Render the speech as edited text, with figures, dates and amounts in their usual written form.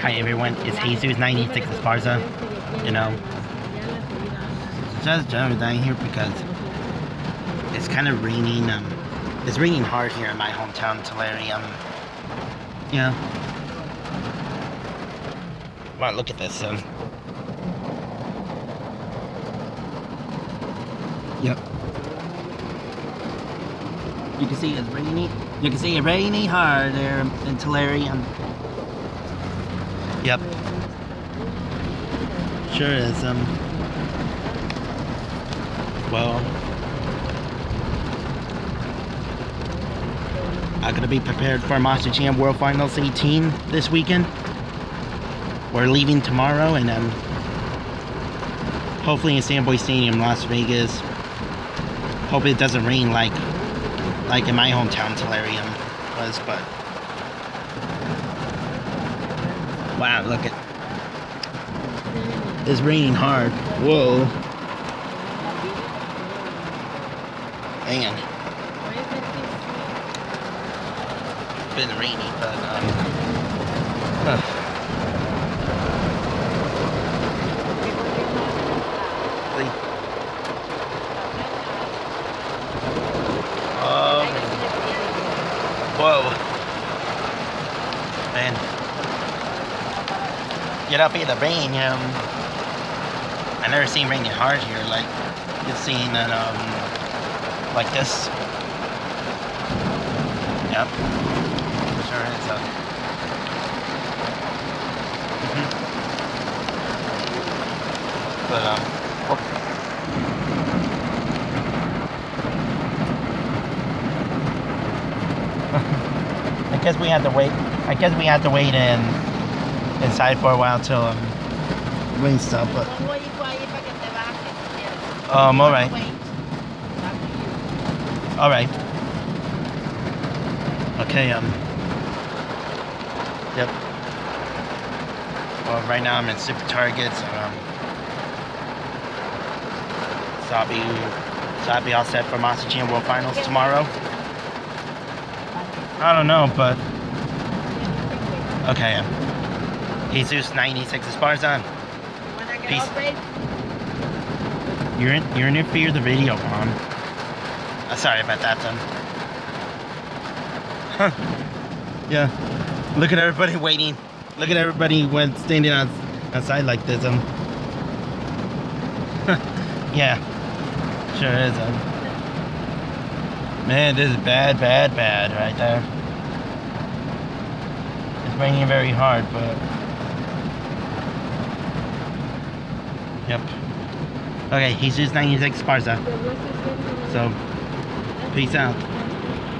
Hi everyone, it's Jesus96 Esparza. You know, just down here because it's kind of raining. It's raining hard here in my hometown, Tulare. Yeah. Wow, look at this. Yep. You can see it's raining. You can see it raining hard there in Tulare. Yep. Sure is. Well, I'm gonna be prepared for Monster Jam World Finals 18 this weekend. We're leaving tomorrow, and hopefully in Sandboy Stadium, Las Vegas. Hope it doesn't rain like in my hometown, Tulare was, but wow, look at it's raining hard. Whoa, man, it's been raining, but whoa, man, get up in the rain. I never seen raining hard here. Like you've seen that, like this. Yep, sure is. But I guess we had to wait. I guess we had to wait inside for a while till rain stopped. But all right. All right. Okay. Yep. Well, right now I'm in Super Target. So I'll be all set for Monster Jam World Finals tomorrow. I don't know, but okay. Jesus96 Esparza. Peace. You're interfering the video, Mom. Sorry about that, son. Huh. Yeah. Look at everybody waiting. Look at everybody when standing outside like this. Yeah. Sure is. Man, this is bad right there. It's raining very hard, but yep. Okay, Jesus96 Esparza. So, peace out.